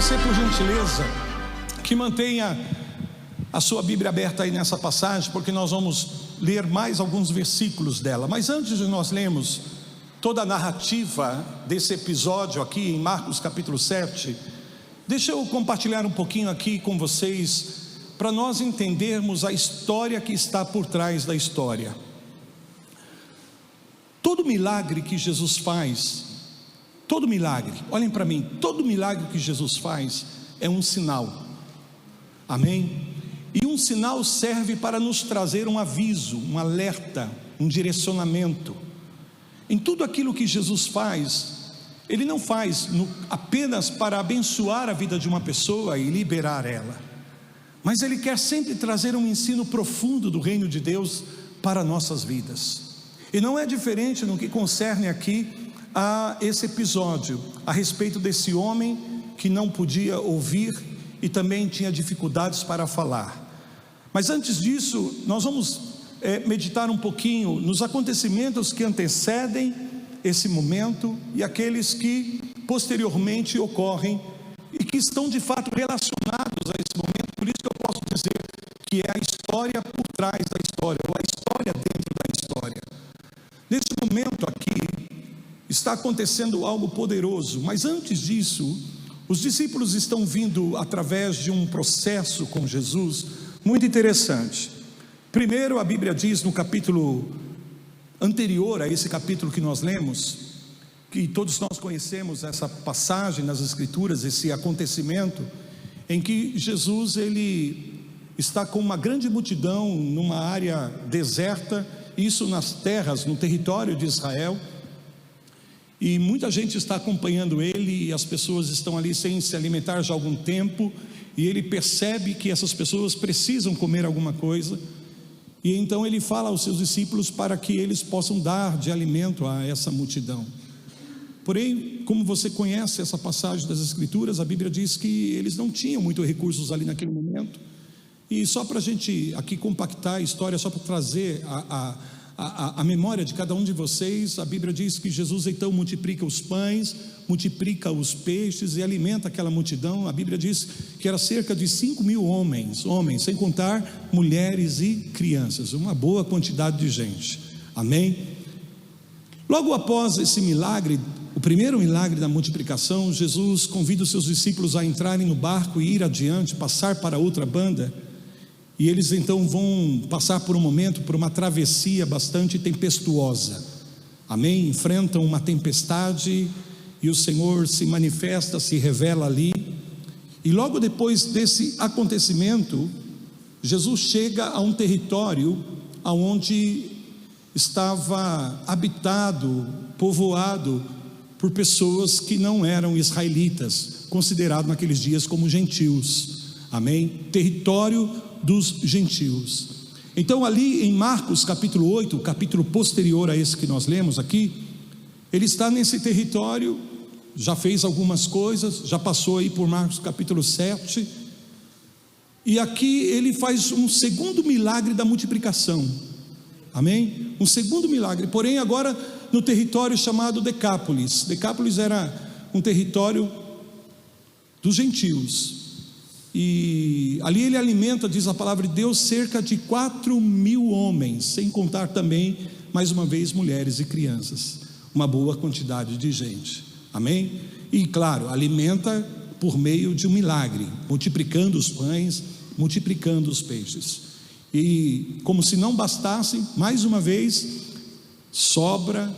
você, por gentileza, que mantenha a sua Bíblia aberta aí nessa passagem, porque nós vamos ler mais alguns versículos dela. Mas antes de nós lermos toda a narrativa desse episódio aqui em Marcos capítulo 7, deixa eu compartilhar um pouquinho aqui com vocês, para nós entendermos a história que está por trás da história. Todo milagre que Jesus faz, todo milagre, olhem para mim, todo milagre que Jesus faz é um sinal, amém? E um sinal serve para nos trazer um aviso, um alerta, um direcionamento. Em tudo aquilo que Jesus faz, Ele não faz apenas para abençoar a vida de uma pessoa e liberar ela, mas Ele quer sempre trazer um ensino profundo do reino de Deus para nossas vidas. E não é diferente no que concerne aqui a esse episódio, a respeito desse homem que não podia ouvir e também tinha dificuldades para falar. Mas antes disso, nós vamos meditar um pouquinho nos acontecimentos que antecedem esse momento e aqueles que posteriormente ocorrem e que estão de fato relacionados a esse momento. Por isso que eu posso dizer que é a história por trás da história, ou a história dentro da história. Nesse momento aqui está acontecendo algo poderoso, mas antes disso, os discípulos estão vindo através de um processo com Jesus muito interessante. Primeiro, a Bíblia diz no capítulo anterior a esse capítulo que nós lemos, que todos nós conhecemos essa passagem nas Escrituras, esse acontecimento em que Jesus ele está com uma grande multidão numa área deserta, isso nas terras, no território de Israel, e muita gente está acompanhando ele, e as pessoas estão ali sem se alimentar já há algum tempo, e ele percebe que essas pessoas precisam comer alguma coisa, e então ele fala aos seus discípulos para que eles possam dar de alimento a essa multidão. Porém, como você conhece essa passagem das Escrituras, a Bíblia diz que eles não tinham muitos recursos ali naquele momento, e só para a gente aqui compactar a história, só para trazer a memória de cada um de vocês, a Bíblia diz que Jesus então multiplica os pães, multiplica os peixes e alimenta aquela multidão. A Bíblia diz que era cerca de 5.000 homens, sem contar mulheres e crianças, uma boa quantidade de gente, amém? Logo após esse milagre, o primeiro milagre da multiplicação, Jesus convida os seus discípulos a entrarem no barco e ir adiante, passar para outra banda. E eles então vão passar por um momento, por uma travessia bastante tempestuosa, amém? Enfrentam uma tempestade e o Senhor se manifesta, se revela ali. E logo depois desse acontecimento, Jesus chega a um território onde estava habitado, povoado por pessoas que não eram israelitas, considerados naqueles dias como gentios, amém? Território dos gentios. Então ali em Marcos capítulo 8, o capítulo posterior a esse que nós lemos aqui, ele está nesse território, já fez algumas coisas, já passou aí por Marcos capítulo 7, e aqui ele faz um segundo milagre da multiplicação, amém? Um segundo milagre, porém agora no território chamado Decápolis. Decápolis era um território dos gentios, e ali ele alimenta, diz a palavra de Deus, cerca de 4.000 homens, sem contar também, mais uma vez, mulheres e crianças, uma boa quantidade de gente, amém? E claro, alimenta por meio de um milagre, multiplicando os pães, multiplicando os peixes, e como se não bastasse, mais uma vez, sobra,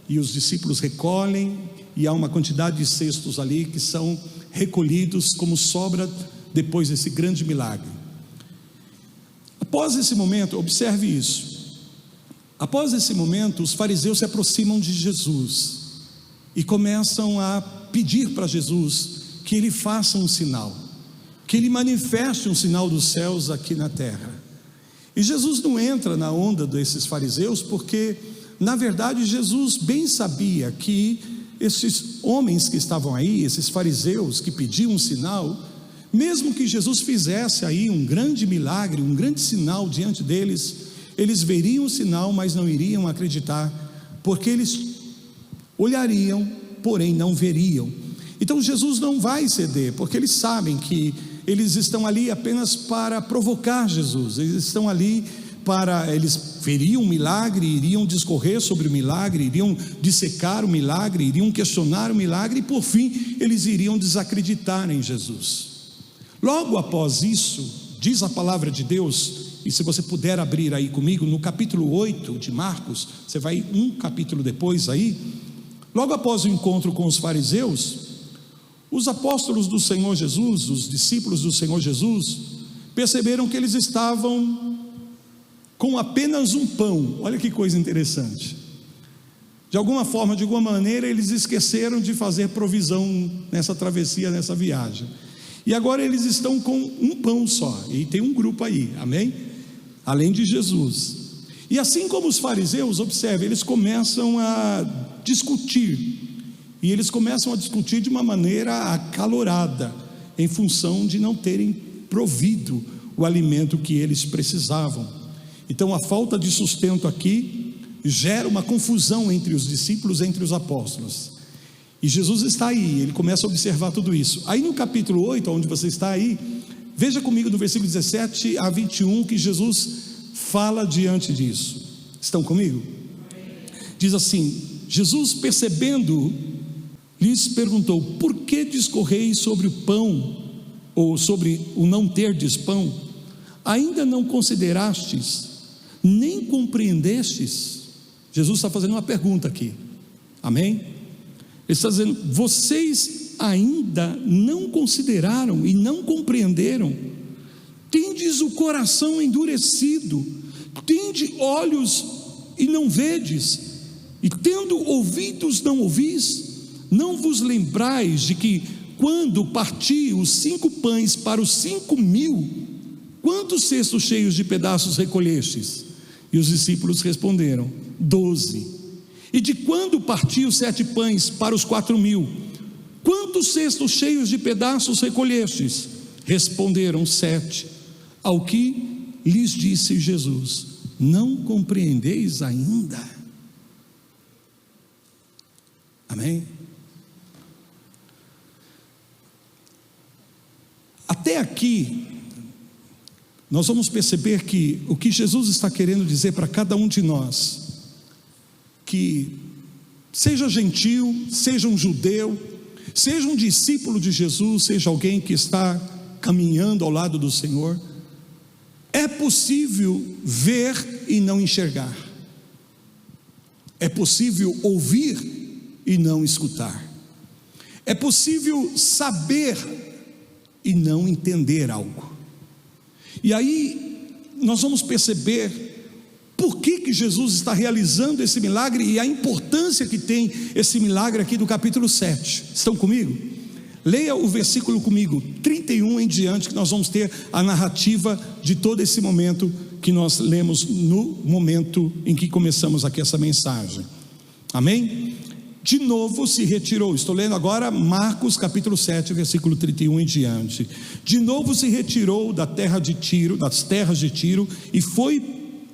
e os discípulos recolhem, e há uma quantidade de cestos ali que são recolhidos como sobra depois desse grande milagre. Após esse momento, observe isso, após esse momento, os fariseus se aproximam de Jesus e começam a pedir para Jesus que ele faça um sinal, que ele manifeste um sinal dos céus aqui na terra. E Jesus não entra na onda desses fariseus, porque na verdade Jesus bem sabia que esses homens que estavam aí, esses fariseus que pediam um sinal, mesmo que Jesus fizesse aí um grande milagre, um grande sinal diante deles, eles veriam o sinal, mas não iriam acreditar, porque eles olhariam, porém não veriam. Então Jesus não vai ceder, porque eles sabem que eles estão ali apenas para provocar Jesus, eles estão ali eles feriam o milagre, iriam discorrer sobre o milagre, iriam dissecar o milagre, iriam questionar o milagre, e por fim eles iriam desacreditar em Jesus. Logo após isso, diz a palavra de Deus, e se você puder abrir aí comigo, no capítulo 8 de Marcos, você vai um capítulo depois aí, logo após o encontro com os fariseus, os apóstolos do Senhor Jesus, os discípulos do Senhor Jesus, perceberam que eles estavam com apenas um pão. Olha que coisa interessante. De alguma forma, de alguma maneira, eles esqueceram de fazer provisão nessa travessia, nessa viagem, e agora eles estão com um pão só, e tem um grupo aí, amém? Além de Jesus. E assim como os fariseus, observe, eles começam a discutir, e eles começam a discutir de uma maneira acalorada, em função de não terem provido o alimento que eles precisavam. Então a falta de sustento aqui gera uma confusão entre os discípulos, entre os apóstolos, e Jesus está aí, ele começa a observar tudo isso. Aí no capítulo 8, onde você está aí, veja comigo do versículo 17 a 21, que Jesus fala diante disso. Estão comigo? Diz assim: Jesus, percebendo, lhes perguntou: por que discorreis sobre o pão, ou sobre o não terdes pão? Ainda não considerastes, nem compreendestes? Jesus está fazendo uma pergunta aqui, amém? Ele está dizendo: vocês ainda não consideraram e não compreenderam? Tendes o coração endurecido, tende olhos e não vedes, e tendo ouvidos não ouvis? Não vos lembrais de que quando parti os 5 pães para os 5.000, quantos cestos cheios de pedaços recolhestes? E os discípulos responderam: 12. E de quando parti os 7 pães para os 4.000, quantos cestos cheios de pedaços recolhestes? Responderam: 7. Ao que lhes disse Jesus: não compreendeis ainda? Amém? Até aqui nós vamos perceber que o que Jesus está querendo dizer para cada um de nós, que seja gentil, seja um judeu, seja um discípulo de Jesus, seja alguém que está caminhando ao lado do Senhor, é possível ver e não enxergar, é possível ouvir e não escutar, é possível saber e não entender algo. E aí nós vamos perceber por que Jesus está realizando esse milagre e a importância que tem esse milagre aqui do capítulo 7. Estão comigo? Leia o versículo comigo, 31 em diante, que nós vamos ter a narrativa de todo esse momento que nós lemos no momento em que começamos aqui essa mensagem. Amém? De novo se retirou, estou lendo agora Marcos capítulo 7, versículo 31 em diante. De novo se retirou da terra de Tiro, das terras de Tiro, e foi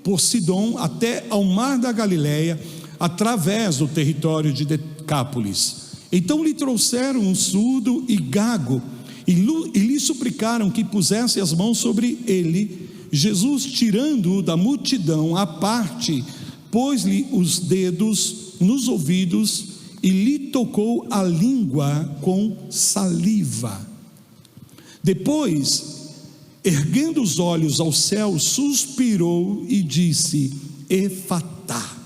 por Sidom até ao mar da Galileia, através do território de Decápolis. Então lhe trouxeram um surdo e gago, e lhe suplicaram que pusesse as mãos sobre ele. Jesus, tirando-o da multidão à parte, pôs-lhe os dedos nos ouvidos e lhe tocou a língua com saliva. Depois, erguendo os olhos ao céu, suspirou e disse: Efatá.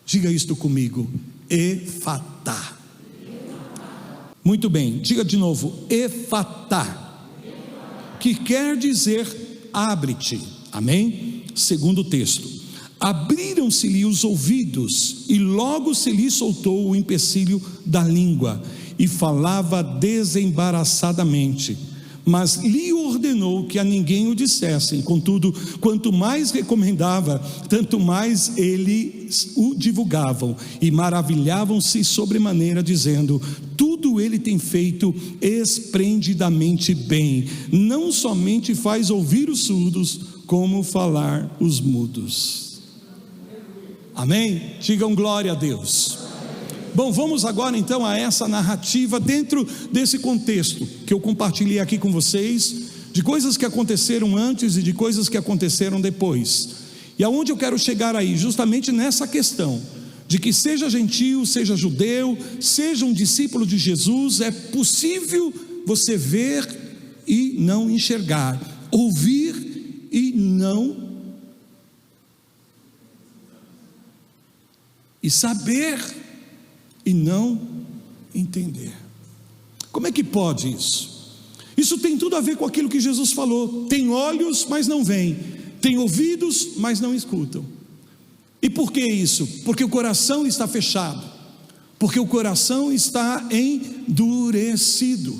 Diga isto comigo: Efatá. Muito bem, diga de novo: Efatá, que quer dizer abre-te. Amém? Segundo o texto: abriram-se-lhe os ouvidos, e logo se lhe soltou o empecilho da língua, e falava desembaraçadamente, mas lhe ordenou que a ninguém o dissessem. Contudo, quanto mais recomendava, tanto mais eles o divulgavam, e maravilhavam-se sobremaneira, dizendo: tudo ele tem feito esplendidamente bem, não somente faz ouvir os surdos, como falar os mudos. Amém? Digam glória a Deus. Bom, vamos agora então a essa narrativa dentro desse contexto que eu compartilhei aqui com vocês, de coisas que aconteceram antes e de coisas que aconteceram depois. E aonde eu quero chegar aí? Justamente nessa questão de que seja gentio, seja judeu, seja um discípulo de Jesus, é possível você ver e não enxergar, ouvir e não, e saber e não entender. Como é que pode isso? Isso tem tudo a ver com aquilo que Jesus falou: tem olhos, mas não veem, tem ouvidos, mas não escutam. E por que isso? Porque o coração está fechado, porque o coração está endurecido.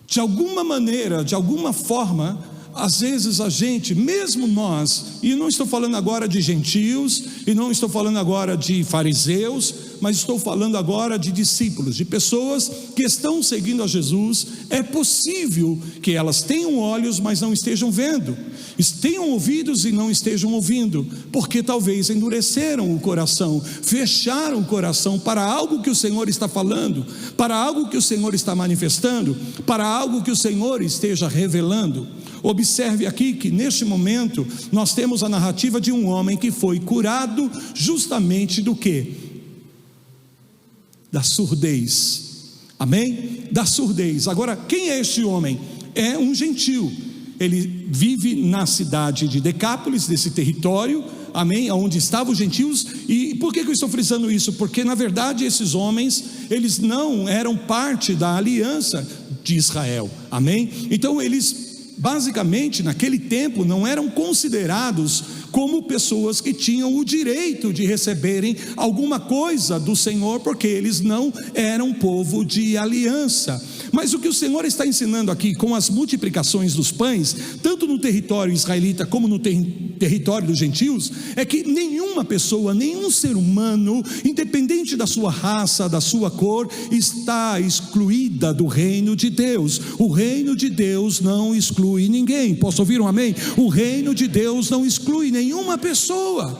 De alguma maneira, de alguma forma, às vezes a gente, mesmo nós, e não estou falando agora de gentios, e não estou falando agora de fariseus, mas estou falando agora de discípulos, de pessoas que estão seguindo a Jesus. É possível que elas tenham olhos, mas não estejam vendo, tenham ouvidos e não estejam ouvindo, porque talvez endureceram o coração, fecharam o coração para algo que o Senhor está falando, para algo que o Senhor está manifestando, para algo que o Senhor esteja revelando. Observe aqui que neste momento nós temos a narrativa de um homem que foi curado justamente do quê? Da surdez. Amém? Da surdez. Agora, quem é este homem? É um gentio. Ele vive na cidade de Decápolis, desse território, amém, onde estavam os gentios. E por que eu estou frisando isso? Porque na verdade esses homens, eles não eram parte da aliança de Israel, amém? Então eles basicamente naquele tempo não eram considerados como pessoas que tinham o direito de receberem alguma coisa do Senhor, porque eles não eram povo de aliança. Mas o que o Senhor está ensinando aqui com as multiplicações dos pães, tanto no território israelita como no território dos gentios, é que nenhuma pessoa, nenhum ser humano, independente da sua raça, da sua cor, está excluída do reino de Deus. O reino de Deus não exclui ninguém. Posso ouvir um amém? O reino de Deus não exclui nenhuma pessoa.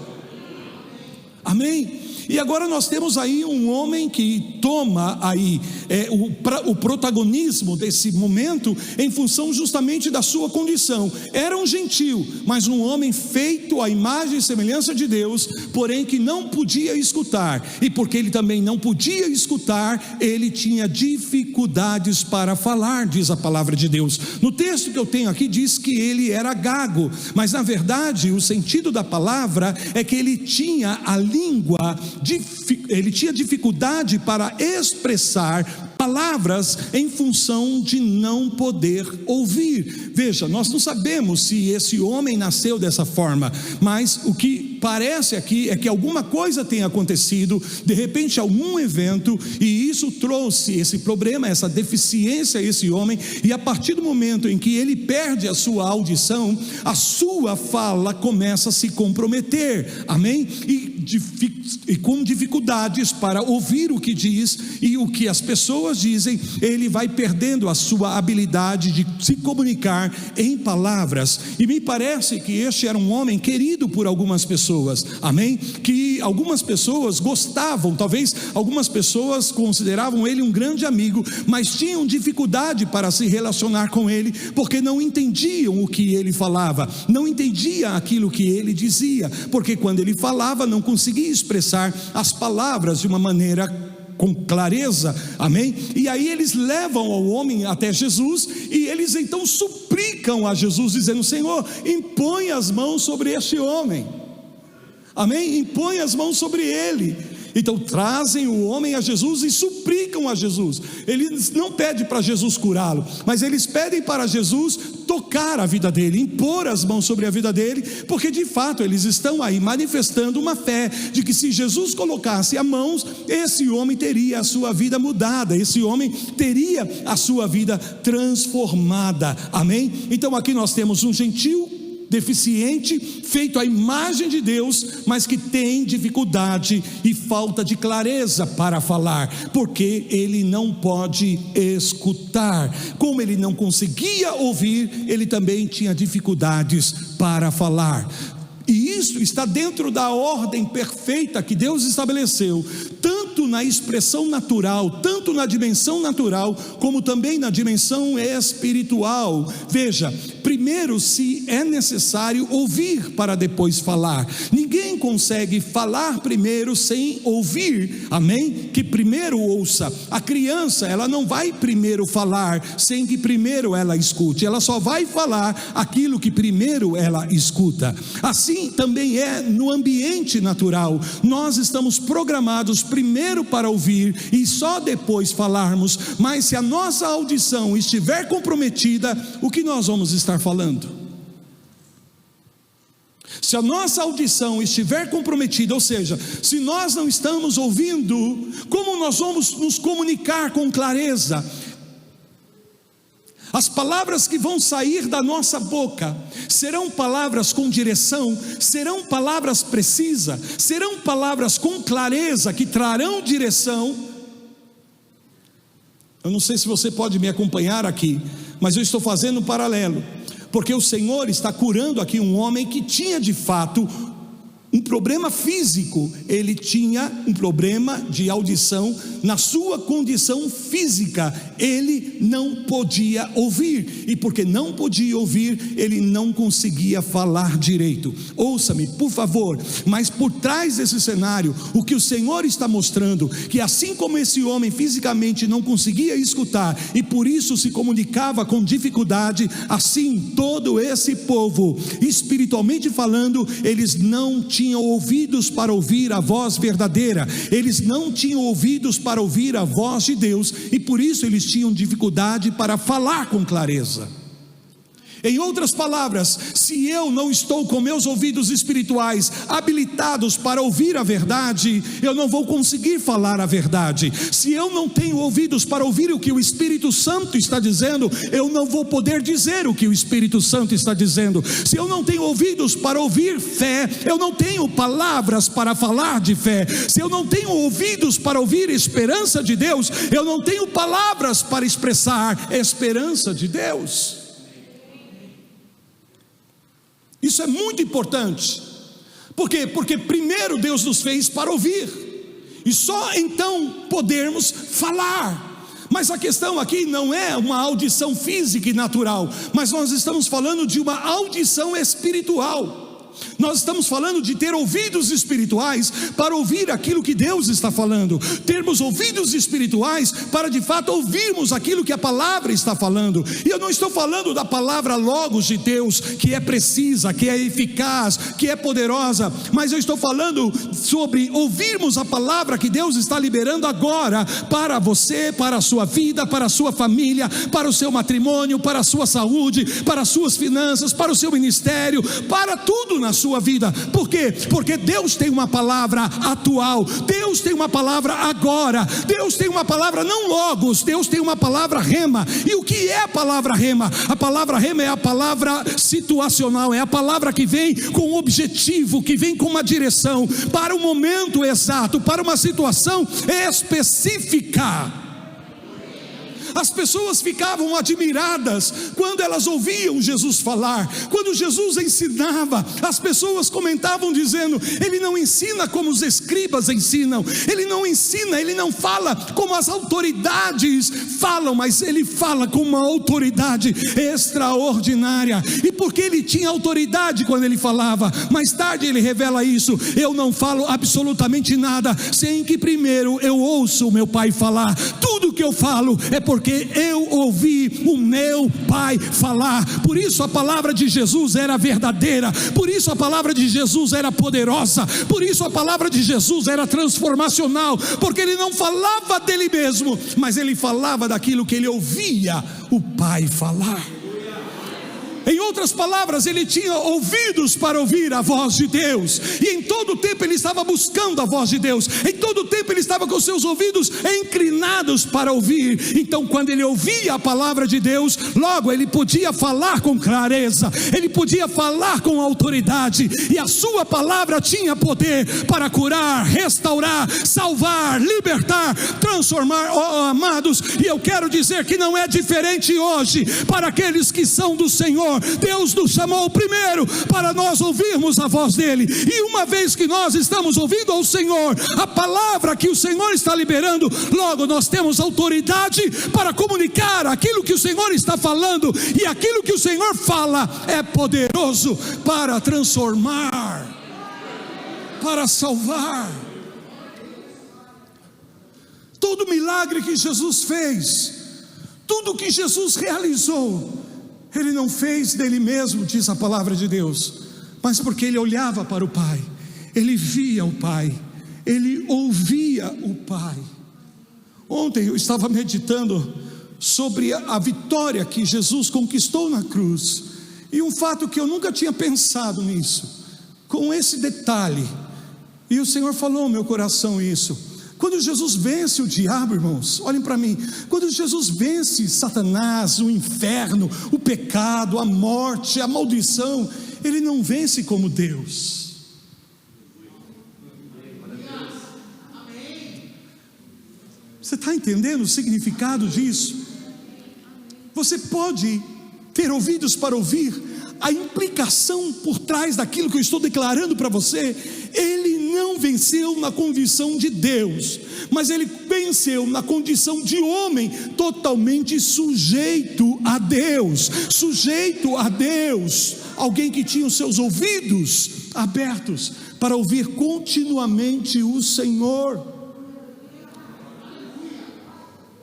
Amém? E agora nós temos aí um homem que toma aí o protagonismo desse momento em função justamente da sua condição. Era um gentio, mas um homem feito à imagem e semelhança de Deus, porém que não podia escutar. E porque ele também não podia escutar, ele tinha dificuldades para falar, diz a palavra de Deus. No texto que eu tenho aqui diz que ele era gago, mas na verdade o sentido da palavra é que ele tinha a língua, ele tinha dificuldade para expressar palavras em função de não poder ouvir. Veja, nós não sabemos se esse homem nasceu dessa forma, mas o que parece aqui é que alguma coisa tem acontecido, de repente algum evento, e isso trouxe esse problema, essa deficiência a esse homem, e a partir do momento em que ele perde a sua audição, a sua fala começa a se comprometer, amém? E com dificuldades para ouvir o que diz e o que as pessoas dizem, ele vai perdendo a sua habilidade de se comunicar em palavras. E me parece que este era um homem querido por algumas pessoas, amém? Que algumas pessoas gostavam, talvez algumas pessoas consideravam ele um grande amigo, mas tinham dificuldade para se relacionar com ele, porque não entendiam o que ele falava, não entendiam aquilo que ele dizia, porque quando ele falava não conseguia expressar as palavras de uma maneira com clareza, amém? E aí eles levam ao homem até Jesus, e eles então suplicam a Jesus, dizendo: Senhor, impõe as mãos sobre este homem, amém? Impõe as mãos sobre ele. Então trazem o homem a Jesus e suplicam a Jesus. Eles não pedem para Jesus curá-lo, mas eles pedem para Jesus tocar a vida dele, impor as mãos sobre a vida dele, porque de fato eles estão aí manifestando uma fé de que se Jesus colocasse as mãos, esse homem teria a sua vida mudada, esse homem teria a sua vida transformada, amém? Então aqui nós temos um gentio deficiente, feito à imagem de Deus, mas que tem dificuldade e falta de clareza para falar, porque ele não pode escutar. Como ele não conseguia ouvir, ele também tinha dificuldades para falar. E isso está dentro da ordem perfeita que Deus estabeleceu, tanto tanto na expressão natural, tanto na dimensão natural, como também na dimensão espiritual. Veja, primeiro se é necessário ouvir para depois falar. Ninguém consegue falar primeiro sem ouvir, amém? Que primeiro ouça. A criança, ela não vai primeiro falar sem que primeiro ela escute, ela só vai falar aquilo que primeiro ela escuta. Assim também é no ambiente natural. Nós estamos programados primeiro para ouvir e só depois falarmos, mas se a nossa audição estiver comprometida, o que nós vamos estar falando? Se a nossa audição estiver comprometida, ou seja, se nós não estamos ouvindo, como nós vamos nos comunicar com clareza? As palavras que vão sair da nossa boca serão palavras com direção, serão palavras precisas, serão palavras com clareza que trarão direção. Eu não sei se você pode me acompanhar aqui, mas eu estou fazendo um paralelo, porque o Senhor está curando aqui um homem que tinha de fato um problema físico. Ele tinha um problema de audição. Na sua condição física, ele não podia ouvir, e porque não podia ouvir, ele não conseguia falar direito. Ouça-me, por favor, mas por trás desse cenário, o que o Senhor está mostrando, que assim como esse homem fisicamente não conseguia escutar, e por isso se comunicava com dificuldade, assim todo esse povo, espiritualmente falando, eles não tinham ouvidos para ouvir a voz verdadeira, eles não tinham ouvidos para ouvir a voz de Deus, e por isso eles tinham dificuldade para falar com clareza. Em outras palavras, se eu não estou com meus ouvidos espirituais habilitados para ouvir a verdade, eu não vou conseguir falar a verdade. Se eu não tenho ouvidos para ouvir o que o Espírito Santo está dizendo, eu não vou poder dizer o que o Espírito Santo está dizendo. Se eu não tenho ouvidos para ouvir fé, eu não tenho palavras para falar de fé. Se eu não tenho ouvidos para ouvir esperança de Deus, eu não tenho palavras para expressar a esperança de Deus. Isso é muito importante. Por quê? Porque primeiro Deus nos fez para ouvir, e só então podermos falar. Mas a questão aqui não é uma audição física e natural, mas nós estamos falando de uma audição espiritual. Nós estamos falando de ter ouvidos espirituais para ouvir aquilo que Deus está falando, termos ouvidos espirituais para de fato ouvirmos aquilo que a palavra está falando. E eu não estou falando da palavra logos de Deus, que é precisa, que é eficaz, que é poderosa, mas eu estou falando sobre ouvirmos a palavra que Deus está liberando agora para você, para a sua vida, para a sua família, para o seu matrimônio, para a sua saúde, para as suas finanças, para o seu ministério, para tudo na sua vida. Por quê? Porque Deus tem uma palavra atual, Deus tem uma palavra agora, Deus tem uma palavra não logos, Deus tem uma palavra rema. E o que é a palavra rema? A palavra rema é a palavra situacional, é a palavra que vem com um objetivo, que vem com uma direção, para o momento exato, para uma situação específica. As pessoas ficavam admiradas quando elas ouviam Jesus falar. Quando Jesus ensinava, as pessoas comentavam dizendo: ele não ensina como os escribas ensinam, ele não ensina, ele não fala como as autoridades falam, mas ele fala com uma autoridade extraordinária. E porque ele tinha autoridade quando ele falava, mais tarde ele revela isso: eu não falo absolutamente nada sem que primeiro eu ouço o meu Pai falar. Tudo que eu falo é porque eu ouvi o meu Pai falar. Por isso a palavra de Jesus era verdadeira, por isso a palavra de Jesus era poderosa, por isso a palavra de Jesus era transformacional, porque ele não falava dele mesmo, mas ele falava daquilo que ele ouvia o Pai falar. Em outras palavras, ele tinha ouvidos para ouvir a voz de Deus, e em todo o tempo ele estava buscando a voz de Deus, em todo o tempo ele estava com seus ouvidos inclinados para ouvir. Então quando ele ouvia a palavra de Deus, logo ele podia falar com clareza, ele podia falar com autoridade, e a sua palavra tinha poder para curar, restaurar, salvar, libertar, transformar. Oh, amados, e eu quero dizer que não é diferente hoje para aqueles que são do Senhor. Deus nos chamou primeiro para nós ouvirmos a voz dele, e uma vez que nós estamos ouvindo ao Senhor, a palavra que o Senhor está liberando, logo nós temos autoridade para comunicar aquilo que o Senhor está falando, e aquilo que o Senhor fala é poderoso para transformar, para salvar. Todo milagre que Jesus fez, tudo que Jesus realizou, Ele não fez dele mesmo, diz a palavra de Deus, mas porque Ele olhava para o Pai, Ele via o Pai, Ele ouvia o Pai. Ontem eu estava meditando sobre a vitória que Jesus conquistou na cruz, e um fato que eu nunca tinha pensado nisso, com esse detalhe, e o Senhor falou no meu coração isso. Quando Jesus vence o diabo, irmãos, olhem para mim, quando Jesus vence Satanás, o inferno, o pecado, a morte, a maldição, Ele não vence como Deus. Você está entendendo o significado disso? Você pode ter ouvidos para ouvir a implicação por trás daquilo que eu estou declarando para você. Ele não venceu na condição de Deus, mas ele venceu na condição de homem, totalmente sujeito a Deus, alguém que tinha os seus ouvidos abertos para ouvir continuamente o Senhor.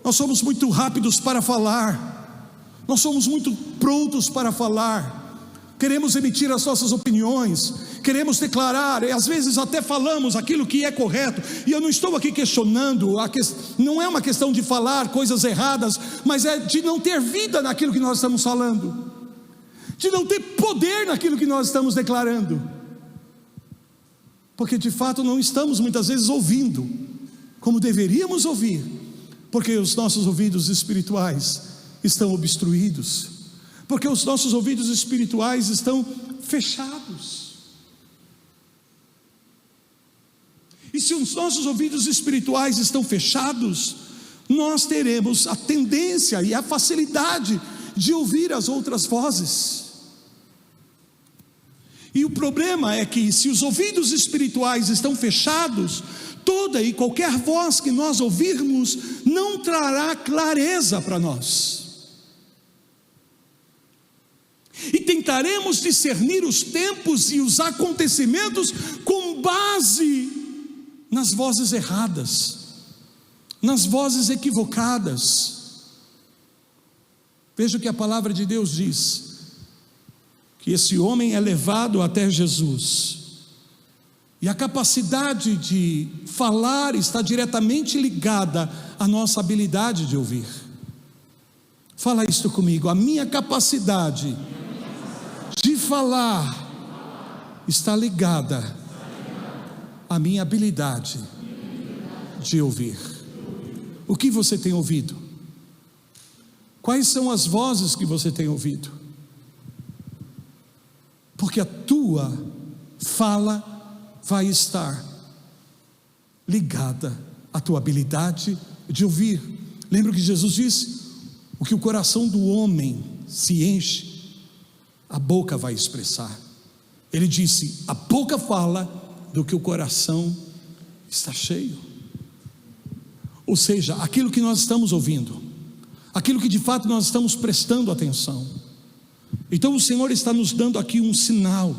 Nós somos muito rápidos para falar, nós somos muito prontos para falar, queremos emitir as nossas opiniões, queremos declarar, e às vezes até falamos aquilo que é correto, e eu não estou aqui questionando, não é uma questão de falar coisas erradas, mas é de não ter vida naquilo que nós estamos falando, de não ter poder naquilo que nós estamos declarando, porque de fato não estamos muitas vezes ouvindo como deveríamos ouvir, porque os nossos ouvidos espirituais estão obstruídos, porque os nossos ouvidos espirituais estão fechados. E se os nossos ouvidos espirituais estão fechados, nós teremos a tendência e a facilidade de ouvir as outras vozes. E o problema é que, se os ouvidos espirituais estão fechados, toda e qualquer voz que nós ouvirmos não trará clareza para nós. E tentaremos discernir os tempos e os acontecimentos com base nas vozes erradas, nas vozes equivocadas. Veja o que a palavra de Deus diz, que esse homem é levado até Jesus, e a capacidade de falar está diretamente ligada à nossa habilidade de ouvir. Fala isto comigo: a minha capacidade de falar está ligada à minha habilidade de ouvir. O que você tem ouvido? Quais são as vozes que você tem ouvido? Porque a tua fala vai estar ligada à tua habilidade de ouvir. Lembra que Jesus disse: o que o coração do homem se enche, a boca vai expressar. Ele disse: a boca fala do que o coração está cheio. Ou seja, aquilo que nós estamos ouvindo, aquilo que de fato nós estamos prestando atenção. Então o Senhor está nos dando aqui um sinal,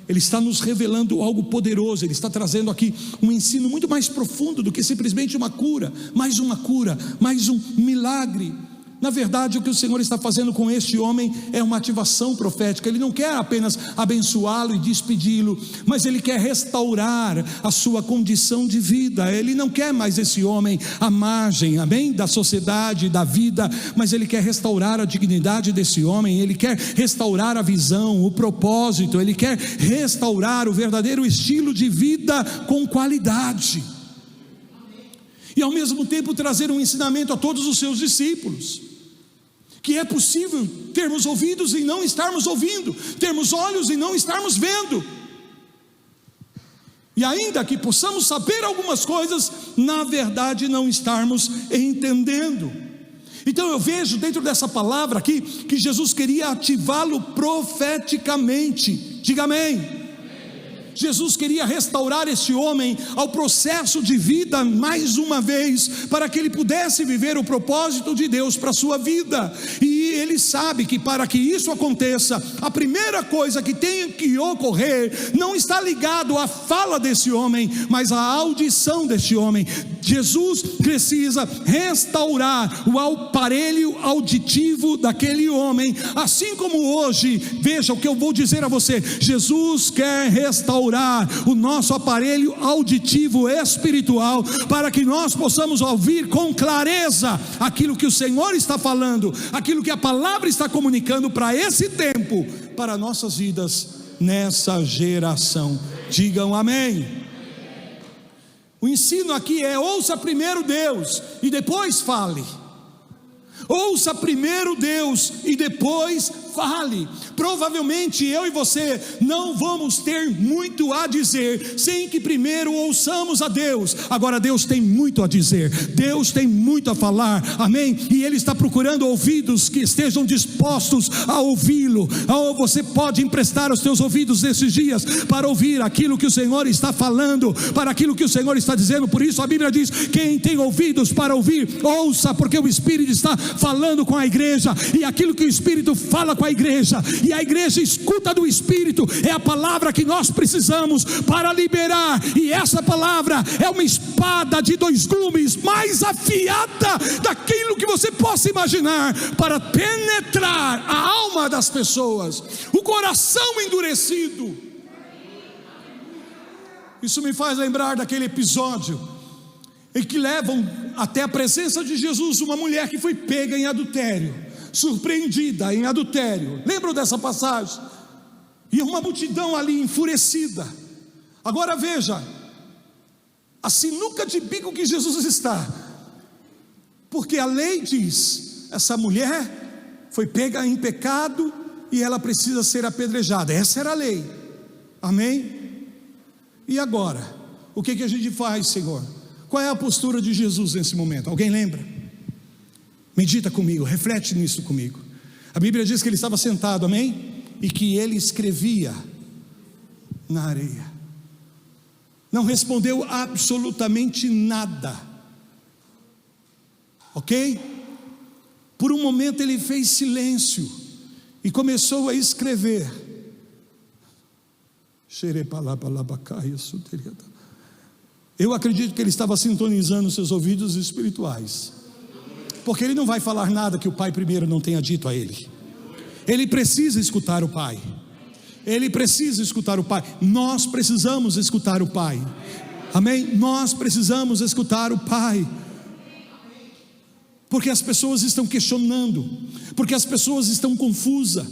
Ele está nos revelando algo poderoso, Ele está trazendo aqui um ensino muito mais profundo do que simplesmente uma cura, mais um milagre. Na verdade, o que o Senhor está fazendo com este homem é uma ativação profética. Ele não quer apenas abençoá-lo e despedi-lo, mas Ele quer restaurar a sua condição de vida. Ele não quer mais esse homem à margem, amém, da sociedade, da vida, mas Ele quer restaurar a dignidade desse homem. Ele quer restaurar a visão, o propósito. Ele quer restaurar o verdadeiro estilo de vida com qualidade, e ao mesmo tempo trazer um ensinamento a todos os seus discípulos, que é possível termos ouvidos e não estarmos ouvindo, termos olhos e não estarmos vendo, e ainda que possamos saber algumas coisas, na verdade não estarmos entendendo. Então eu vejo dentro dessa palavra aqui, que Jesus queria ativá-lo profeticamente. Diga amém. Jesus queria restaurar esse homem ao processo de vida mais uma vez, para que ele pudesse viver o propósito de Deus para a sua vida. E ele sabe que para que isso aconteça, a primeira coisa que tem que ocorrer não está ligado à fala desse homem, mas à audição desse homem. Jesus precisa restaurar o aparelho auditivo daquele homem, assim como hoje, veja o que eu vou dizer a você, Jesus quer restaurar o nosso aparelho auditivo espiritual, para que nós possamos ouvir com clareza aquilo que o Senhor está falando, aquilo que a palavra está comunicando para esse tempo, para nossas vidas nessa geração. Digam amém. O ensino aqui é: ouça primeiro Deus e depois fale. Ouça primeiro Deus e depois fale. Provavelmente eu e você não vamos ter muito a dizer sem que primeiro ouçamos a Deus. Agora Deus tem muito a dizer, Deus tem muito a falar, amém? E Ele está procurando ouvidos que estejam dispostos a ouvi-lo. Ou você pode emprestar os teus ouvidos nesses dias para ouvir aquilo que o Senhor está falando, para aquilo que o Senhor está dizendo. Por isso a Bíblia diz: quem tem ouvidos para ouvir, ouça, porque o Espírito está falando com a igreja, e aquilo que o Espírito fala com a igreja, e a igreja escuta do Espírito, é a palavra que nós precisamos para liberar. E essa palavra é uma espada de dois gumes, mais afiada daquilo que você possa imaginar, para penetrar a alma das pessoas, o coração endurecido. Isso me faz lembrar daquele episódio em que levam até a presença de Jesus uma mulher que foi pega em adultério, surpreendida em adultério. Lembram dessa passagem? E uma multidão ali enfurecida. Agora veja a sinuca de bico que Jesus está, porque a lei diz: essa mulher foi pega em pecado e ela precisa ser apedrejada. Essa era a lei, amém? E agora, o que a gente faz, Senhor? Qual é a postura de Jesus nesse momento? Alguém lembra? Medita comigo, reflete nisso comigo. A Bíblia diz que ele estava sentado, amém? E que ele escrevia na areia. Não respondeu absolutamente nada, ok? Por um momento ele fez silêncio e começou a escrever. Eu acredito que ele estava sintonizando seus ouvidos espirituais, porque ele não vai falar nada que o Pai primeiro não tenha dito a ele. Ele precisa escutar o Pai. Ele precisa escutar o Pai. Nós precisamos escutar o Pai, amém? Nós precisamos escutar o Pai, porque as pessoas estão questionando, porque as pessoas estão confusas,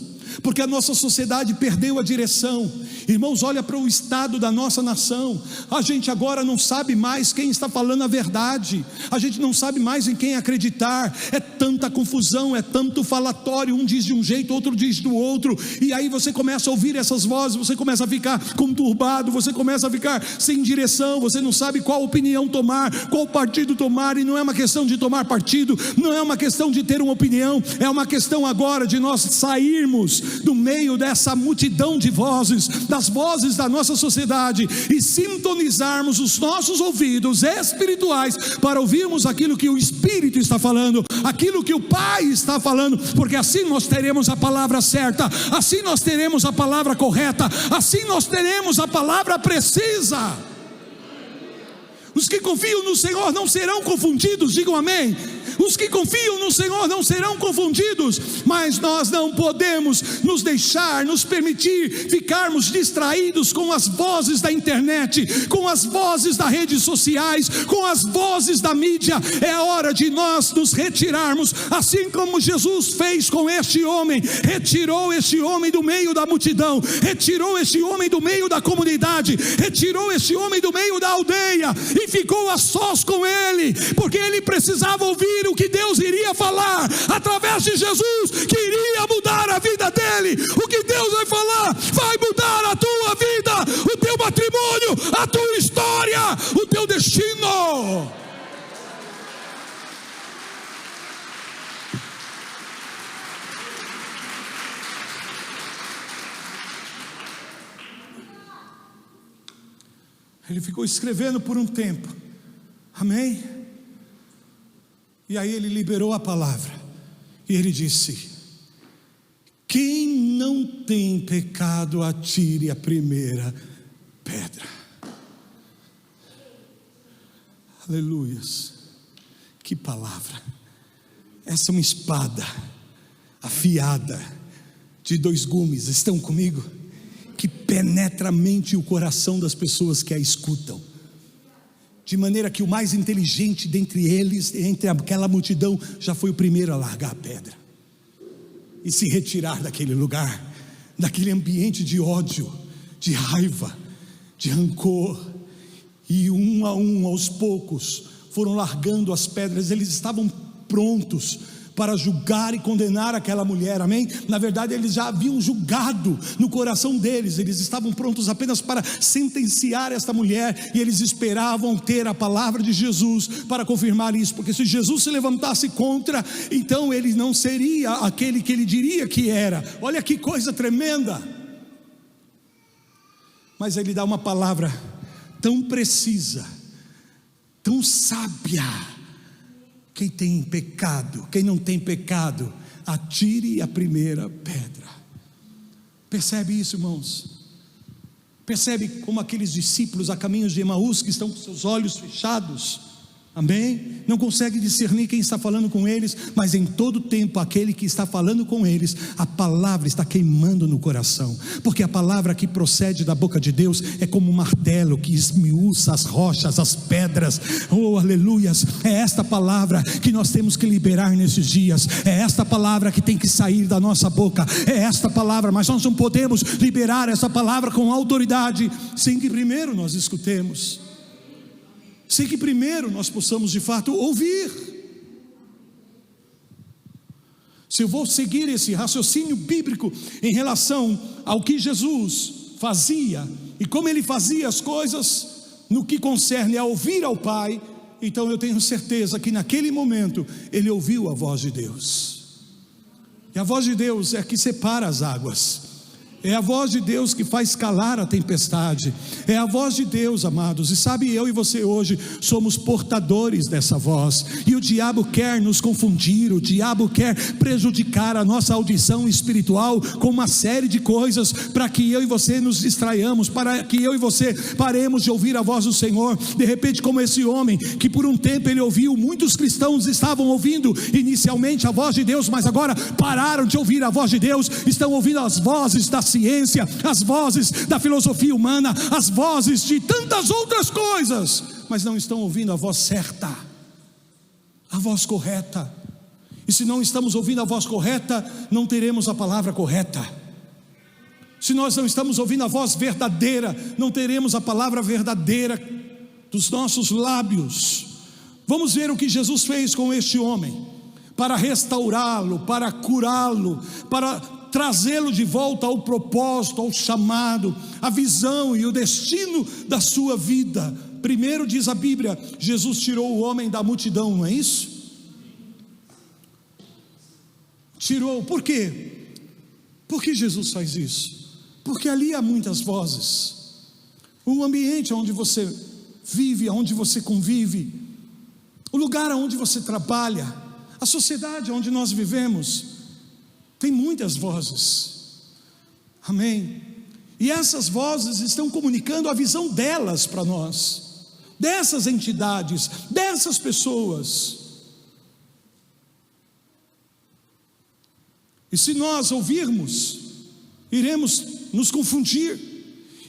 porque a nossa sociedade perdeu a direção. Irmãos, olha para o estado da nossa nação. A gente agora não sabe mais quem está falando a verdade, a gente não sabe mais em quem acreditar. É tanta confusão, é tanto falatório, um diz de um jeito, outro diz do outro, e aí você começa a ouvir essas vozes, você começa a ficar conturbado, você começa a ficar sem direção, você não sabe qual opinião tomar, qual partido tomar. E não é uma questão de tomar partido, não é uma questão de ter uma opinião, é uma questão agora de nós sairmos do meio dessa multidão de vozes, das vozes da nossa sociedade, e sintonizarmos os nossos ouvidos espirituais para ouvirmos aquilo que o Espírito está falando, aquilo que o Pai está falando, porque assim nós teremos a palavra certa, assim nós teremos a palavra correta, assim nós teremos a palavra precisa. Os que confiam no Senhor não serão confundidos, digam amém. Os que confiam no Senhor não serão confundidos. Mas nós não podemos nos deixar, nos permitir ficarmos distraídos com as vozes da internet, com as vozes das redes sociais, com as vozes da mídia. É hora de nós nos retirarmos, assim como Jesus fez com este homem. Retirou este homem do meio da multidão, retirou este homem do meio da comunidade, retirou este homem do meio da aldeia e ficou a sós com ele, porque ele precisava ouvir o que Deus iria falar através de Jesus, que iria mudar a vida dele. O que Deus vai falar vai mudar a tua vida, o teu matrimônio, a tua história, o teu destino. Ele ficou escrevendo por um tempo, amém? E aí ele liberou a palavra, e ele disse: quem não tem pecado, atire a primeira pedra. Aleluias, que palavra! Essa é uma espada afiada de 2 gumes, estão comigo? Que penetra a mente e o coração das pessoas que a escutam, de maneira que o mais inteligente dentre eles, entre aquela multidão, já foi o primeiro a largar a pedra e se retirar daquele lugar, daquele ambiente de ódio, de raiva, de rancor. E um a um, aos poucos, foram largando as pedras. Eles estavam prontos para julgar e condenar aquela mulher, amém? Na verdade eles já haviam julgado no coração deles, eles estavam prontos apenas para sentenciar esta mulher, e eles esperavam ter a palavra de Jesus para confirmar isso, porque se Jesus se levantasse contra, então ele não seria aquele que ele diria que era. Olha que coisa tremenda! Mas ele dá uma palavra tão precisa, tão sábia: quem tem pecado, quem não tem pecado, atire a primeira pedra. Percebe isso, irmãos? Percebe como aqueles discípulos a caminho de Emaús, que estão com seus olhos fechados, amém? Não consegue discernir quem está falando com eles, mas em todo tempo aquele que está falando com eles, a palavra está queimando no coração, porque a palavra que procede da boca de Deus é como um martelo que esmiuça as rochas, as pedras. Oh, aleluias! É esta palavra que nós temos que liberar nesses dias, é esta palavra que tem que sair da nossa boca, é esta palavra. Mas nós não podemos liberar essa palavra com autoridade sem que primeiro nós escutemos, sem que primeiro nós possamos de fato ouvir. Se eu vou seguir esse raciocínio bíblico em relação ao que Jesus fazia e como ele fazia as coisas no que concerne a ouvir ao Pai, então eu tenho certeza que naquele momento ele ouviu a voz de Deus. E a voz de Deus é a que separa as águas, é a voz de Deus que faz calar a tempestade, é a voz de Deus, amados. E sabe, eu e você hoje somos portadores dessa voz, e o diabo quer nos confundir, o diabo quer prejudicar a nossa audição espiritual com uma série de coisas, para que eu e você nos distraiamos, para que eu e você paremos de ouvir a voz do Senhor. De repente, como esse homem, que por um tempo ele ouviu, muitos cristãos estavam ouvindo inicialmente a voz de Deus, mas agora pararam de ouvir a voz de Deus, estão ouvindo as vozes da ciência, as vozes da filosofia humana, as vozes de tantas outras coisas, mas não estão ouvindo a voz certa, a voz correta. E se não estamos ouvindo a voz correta, não teremos a palavra correta. Se nós não estamos ouvindo a voz verdadeira, não teremos a palavra verdadeira dos nossos lábios. Vamos ver o que Jesus fez com este homem, para restaurá-lo, para curá-lo, para trazê-lo de volta ao propósito, ao chamado, à visão e o destino da sua vida. Primeiro, diz a Bíblia, Jesus tirou o homem da multidão, não é isso? Tirou, por quê? Por que Jesus faz isso? Porque ali há muitas vozes. O ambiente onde você vive, onde você convive, o lugar onde você trabalha, a sociedade onde nós vivemos, tem muitas vozes, amém? E essas vozes estão comunicando a visão delas para nós, dessas entidades, dessas pessoas. E se nós ouvirmos, iremos nos confundir,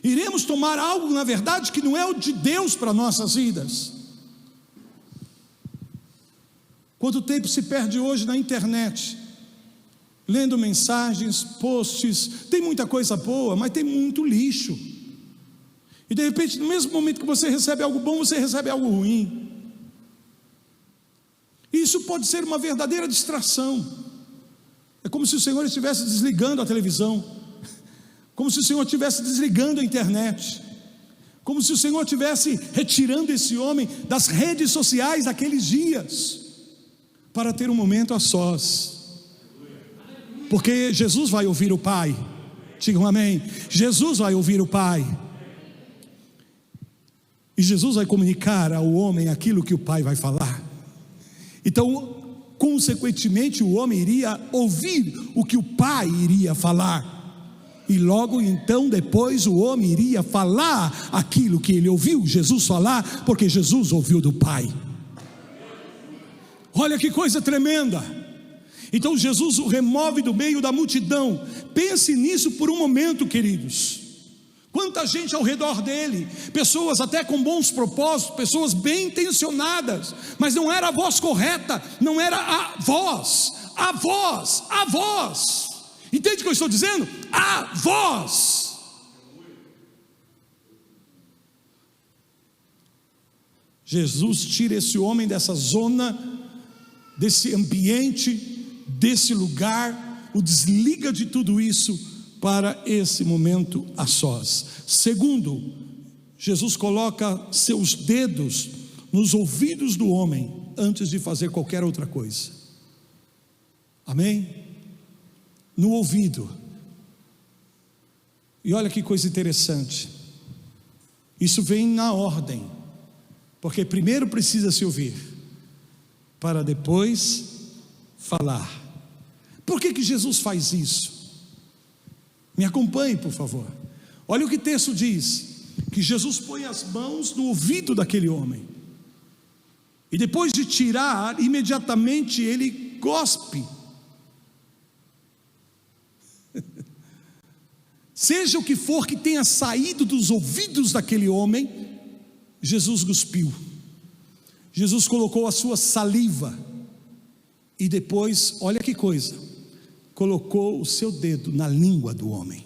iremos tomar algo na verdade que não é o de Deus para nossas vidas. Quanto tempo se perde hoje na internet, lendo mensagens, posts, tem muita coisa boa, mas tem muito lixo, e de repente no mesmo momento que você recebe algo bom, você recebe algo ruim. Isso pode ser uma verdadeira distração. É como se o Senhor estivesse desligando a televisão, como se o Senhor estivesse desligando a internet, como se o Senhor estivesse retirando esse homem das redes sociais daqueles dias, para ter um momento a sós. Porque Jesus vai ouvir o Pai. Digam amém. Jesus vai ouvir o Pai. E Jesus vai comunicar ao homem aquilo que o Pai vai falar. Então, consequentemente, o homem iria ouvir o que o Pai iria falar. E logo então, depois, o homem iria falar aquilo que ele ouviu Jesus falar, porque Jesus ouviu do Pai. Olha que coisa tremenda. Então Jesus o remove do meio da multidão. Pense nisso por um momento, queridos. Quanta gente ao redor dele, pessoas até com bons propósitos, pessoas bem intencionadas, mas não era a voz correta, não era a voz. Entende o que eu estou dizendo? A voz. Jesus tira esse homem dessa zona, desse ambiente, desse lugar, o desliga de tudo isso para esse momento a sós. Segundo, Jesus coloca seus dedos nos ouvidos do homem antes de fazer qualquer outra coisa. Amém? No ouvido. E olha que coisa interessante. Isso vem na ordem, porque primeiro precisa se ouvir, para depois falar. Por que Jesus faz isso? Me acompanhe, por favor. Olha o que o texto diz: que Jesus põe as mãos no ouvido daquele homem, e depois de tirar, imediatamente ele cospe. Seja o que for que tenha saído dos ouvidos daquele homem, Jesus cuspiu. Jesus colocou a sua saliva, e depois, olha que coisa, colocou o seu dedo na língua do homem.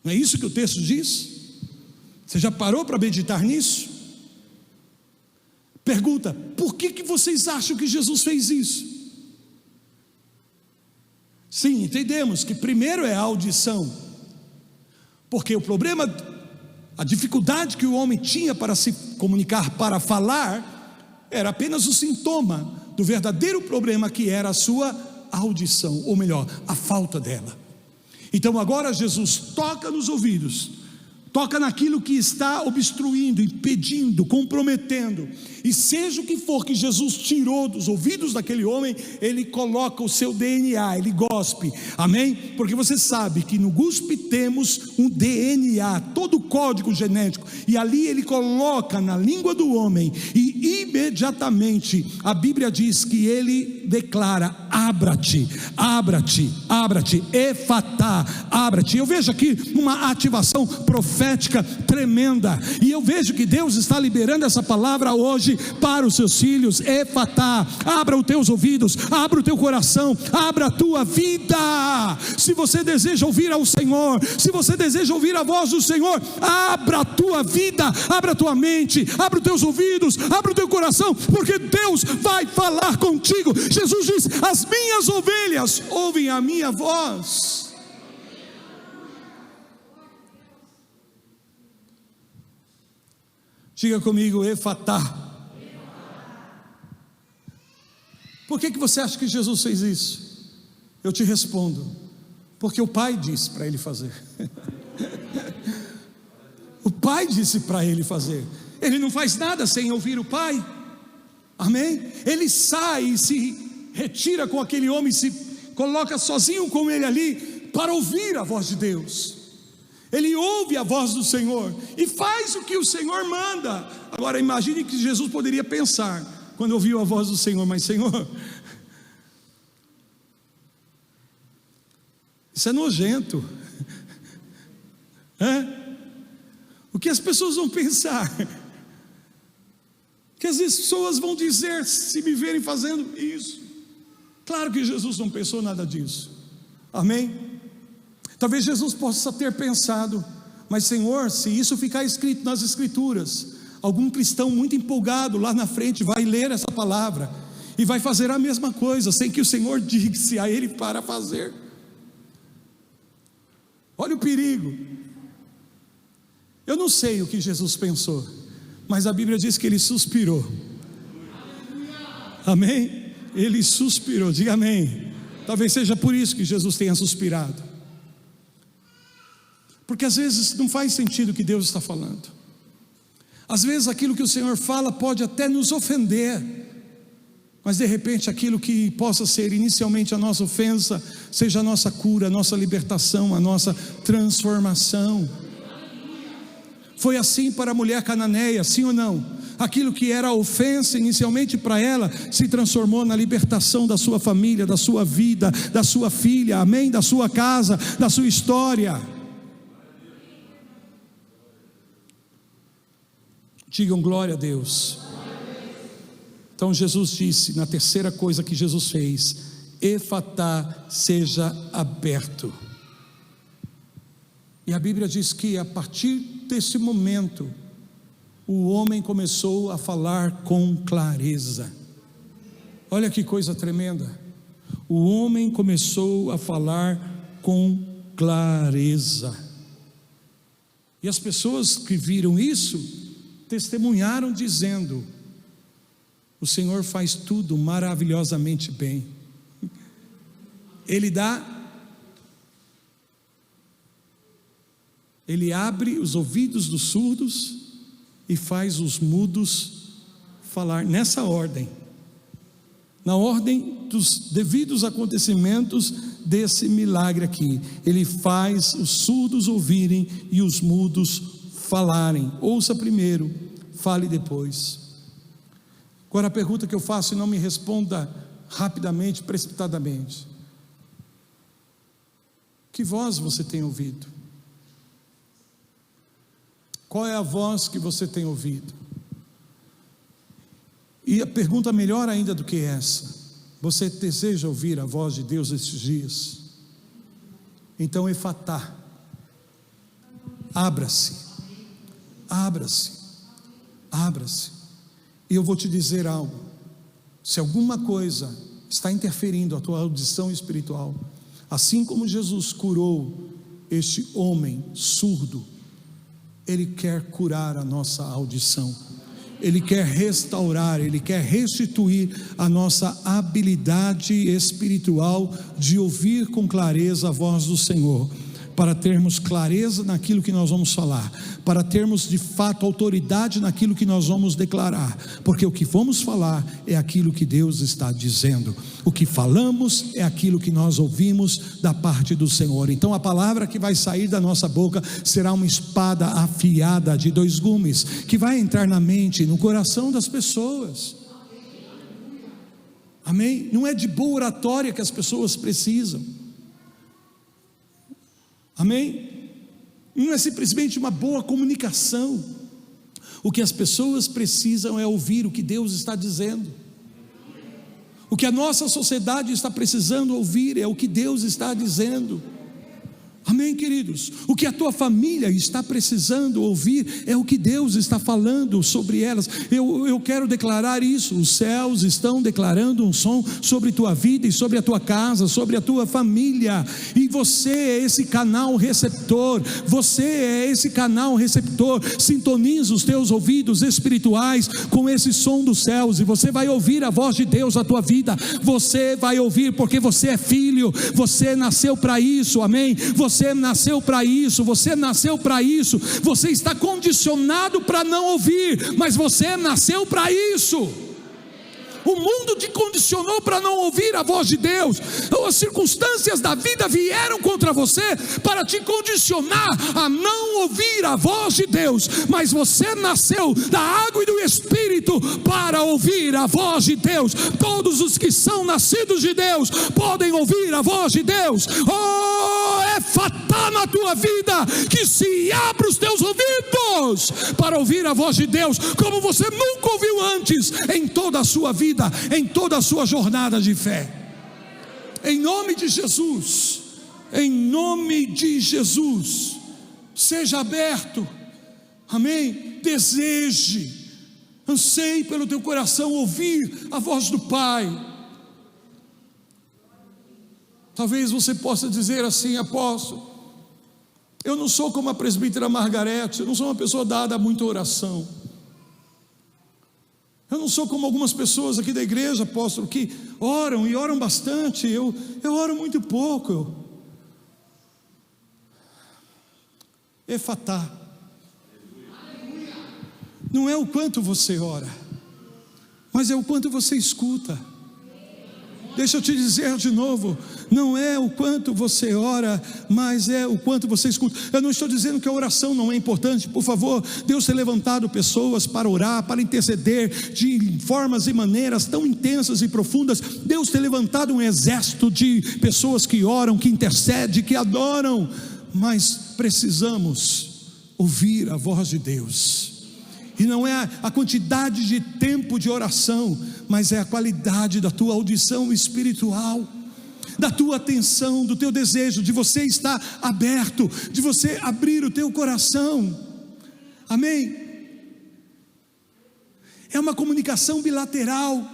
Não é isso que o texto diz? Você já parou para meditar nisso? Pergunta: por que vocês acham que Jesus fez isso? Sim, entendemos que primeiro é a audição, porque o problema, a dificuldade que o homem tinha para se comunicar, para falar, era apenas o sintoma do verdadeiro problema, que era a sua audição, ou melhor, a falta dela. Então agora Jesus toca nos ouvidos, toca naquilo que está obstruindo, impedindo, comprometendo, e seja o que for que Jesus tirou dos ouvidos daquele homem, ele coloca o seu DNA, ele gospe, amém? Porque você sabe que no guspe temos um DNA, todo o código genético, e ali ele coloca na língua do homem, e imediatamente a Bíblia diz que ele declara: abra-te, abra-te, abra-te, efatá, abra-te. Eu vejo aqui uma ativação profética tremenda, e eu vejo que Deus está liberando essa palavra hoje para os seus filhos. Efatá, abra os teus ouvidos, abra o teu coração, abra a tua vida. Se você deseja ouvir ao Senhor, se você deseja ouvir a voz do Senhor, abra a tua vida, abra a tua mente, abra os teus ouvidos, abra o teu coração, porque Deus vai falar contigo. Jesus diz: as minhas ovelhas ouvem a minha voz. Diga comigo: efatá. Por que você acha que Jesus fez isso? Eu te respondo: porque o Pai disse para ele fazer. O Pai disse para ele fazer. Ele não faz nada sem ouvir o Pai. Amém? Ele sai e se retira com aquele homem, se coloca sozinho com ele ali, para ouvir a voz de Deus. Ele ouve a voz do Senhor e faz o que o Senhor manda. Agora imagine que Jesus poderia pensar, quando ouviu a voz do Senhor: mas Senhor, isso é nojento. O que as pessoas vão pensar? O que as pessoas vão dizer se me verem fazendo isso? Claro que Jesus não pensou nada disso. Amém? Talvez Jesus possa ter pensado: mas Senhor, se isso ficar escrito nas Escrituras, algum cristão muito empolgado lá na frente vai ler essa palavra e vai fazer a mesma coisa, sem que o Senhor disse a ele para fazer. Olha o perigo. Eu não sei o que Jesus pensou, mas a Bíblia diz que ele suspirou. Amém? Ele suspirou, diga amém. Talvez seja por isso que Jesus tenha suspirado. Porque às vezes não faz sentido o que Deus está falando. Às vezes aquilo que o Senhor fala pode até nos ofender, mas de repente aquilo que possa ser inicialmente a nossa ofensa, seja a nossa cura, a nossa libertação, a nossa transformação. Foi assim para a mulher cananeia, sim ou não? Aquilo que era ofensa inicialmente para ela, se transformou na libertação da sua família, da sua vida, da sua filha, amém? Da sua casa, da sua história. Digam glória a Deus. Então Jesus disse, na terceira coisa que Jesus fez: Efatá, seja aberto. E a Bíblia diz que a partir desse momento, o homem começou a falar com clareza. Olha que coisa tremenda. O homem começou a falar com clareza. E as pessoas que viram isso testemunharam dizendo: o Senhor faz tudo maravilhosamente bem. Ele abre os ouvidos dos surdos e faz os mudos falar, nessa ordem, na ordem dos devidos acontecimentos desse milagre aqui. Ele faz os surdos ouvirem e os mudos falarem. Ouça primeiro, fale depois. Agora a pergunta que eu faço, e não me responda rapidamente, precipitadamente: que voz você tem ouvido? Qual é a voz que você tem ouvido? E a pergunta melhor ainda do que essa: você deseja ouvir a voz de Deus esses dias? Então, efatá, abra-se, abra-se, abra-se. E eu vou te dizer algo: se alguma coisa está interferindo a tua audição espiritual, assim como Jesus curou este homem surdo, Ele quer curar a nossa audição, Ele quer restaurar, Ele quer restituir a nossa habilidade espiritual de ouvir com clareza a voz do Senhor, para termos clareza naquilo que nós vamos falar, para termos de fato autoridade naquilo que nós vamos declarar, porque o que vamos falar é aquilo que Deus está dizendo, o que falamos é aquilo que nós ouvimos da parte do Senhor. Então a palavra que vai sair da nossa boca será uma espada afiada de 2 gumes, que vai entrar na mente, no coração das pessoas. Amém? Não é de boa oratória que as pessoas precisam. Amém? Não é simplesmente uma boa comunicação. O que as pessoas precisam é ouvir o que Deus está dizendo. O que a nossa sociedade está precisando ouvir é o que Deus está dizendo. Amém, queridos? O que a tua família está precisando ouvir é o que Deus está falando sobre elas. Eu quero declarar isso: os céus estão declarando um som sobre tua vida e sobre a tua casa, sobre a tua família, e você é esse canal receptor, você é esse canal receptor. Sintoniza os teus ouvidos espirituais com esse som dos céus, e você vai ouvir a voz de Deus na tua vida. Você vai ouvir, porque você é filho, você nasceu para isso, amém? Você nasceu para isso, você nasceu para isso. Você está condicionado para não ouvir, mas você nasceu para isso. O mundo te condicionou para não ouvir a voz de Deus. As circunstâncias da vida vieram contra você para te condicionar a não ouvir a voz de Deus, mas você nasceu da água e do Espírito para ouvir a voz de Deus. Todos os que são nascidos de Deus podem ouvir a voz de Deus. Oh, é fatal na tua vida que se abra os teus ouvidos para ouvir a voz de Deus como você nunca ouviu antes em toda a sua vida, em toda a sua jornada de fé. Em nome de Jesus, em nome de Jesus, seja aberto, amém? Deseje, anseie pelo teu coração ouvir a voz do Pai. Talvez você possa dizer assim: apóstolo, eu não sou como a presbítera Margarete, eu não sou uma pessoa dada a muita oração. Eu não sou como algumas pessoas aqui da igreja, apóstolo, que oram e oram bastante. Eu oro muito pouco. Efatá. Não é o quanto você ora, mas é o quanto você escuta. Deixa eu te dizer de novo, não é o quanto você ora, mas é o quanto você escuta. Eu não estou dizendo que a oração não é importante, por favor. Deus tem levantado pessoas para orar, para interceder de formas e maneiras tão intensas e profundas. Deus tem levantado um exército de pessoas que oram, que intercedem, que adoram, mas precisamos ouvir a voz de Deus. E não é a quantidade de tempo de oração, mas é a qualidade da tua audição espiritual, da tua atenção, do teu desejo, de você estar aberto, de você abrir o teu coração. Amém? É uma comunicação bilateral.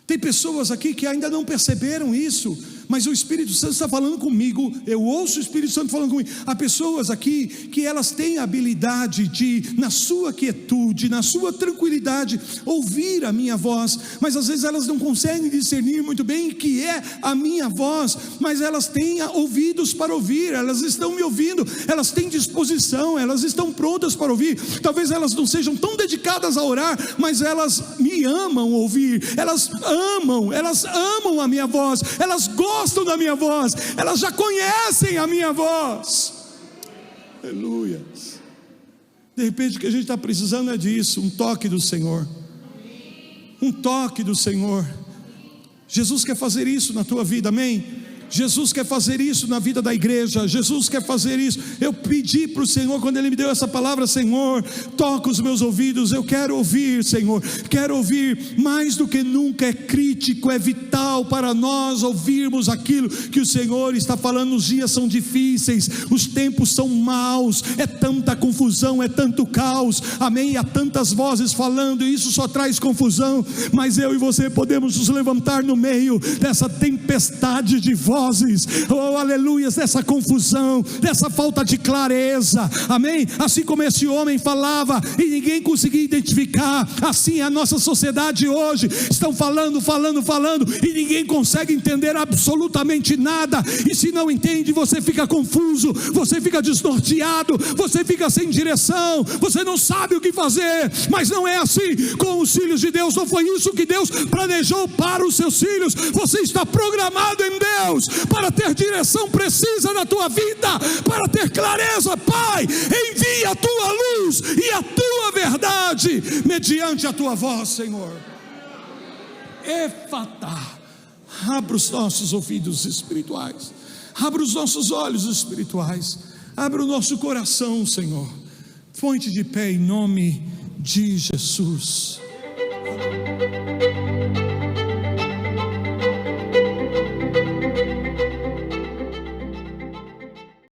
Tem pessoas aqui que ainda não perceberam isso, mas o Espírito Santo está falando comigo. Eu ouço o Espírito Santo falando comigo. Há pessoas aqui que elas têm a habilidade de, na sua quietude, na sua tranquilidade, ouvir a minha voz, mas às vezes elas não conseguem discernir muito bem o que é a minha voz, mas elas têm ouvidos para ouvir, elas estão me ouvindo, elas têm disposição, elas estão prontas para ouvir. Talvez elas não sejam tão dedicadas a orar, mas elas me amam ouvir, elas amam a minha voz, elas gostam da minha voz, elas já conhecem a minha voz. Aleluia. De repente o que a gente está precisando é disso, um toque do Senhor, um toque do Senhor. Jesus quer fazer isso na tua vida, amém? Jesus quer fazer isso na vida da igreja. Jesus quer fazer isso. Eu pedi para o Senhor, quando Ele me deu essa palavra: Senhor, toca os meus ouvidos, eu quero ouvir, Senhor, quero ouvir. Mais do que nunca é crítico, é vital para nós ouvirmos aquilo que o Senhor está falando. Os dias são difíceis, os tempos são maus, é tanta confusão, é tanto caos, amém? Há tantas vozes falando, e isso só traz confusão, mas eu e você podemos nos levantar no meio dessa tempestade de vozes, oh aleluia, dessa confusão, dessa falta de clareza, amém? Assim como esse homem falava e ninguém conseguia identificar, assim a nossa sociedade hoje, estão falando e ninguém consegue entender absolutamente nada. E se não entende, você fica confuso, você fica desnorteado, você fica sem direção, você não sabe o que fazer. Mas não é assim com os filhos de Deus. Não foi isso que Deus planejou para os seus filhos. Você está programado em Deus para ter direção precisa na tua vida, para ter clareza. Pai, envia a tua luz e a tua verdade mediante a tua voz, Senhor. Efatá. Abra os nossos ouvidos espirituais, abra os nossos olhos espirituais, abra o nosso coração, Senhor. Ponte de pé em nome de Jesus.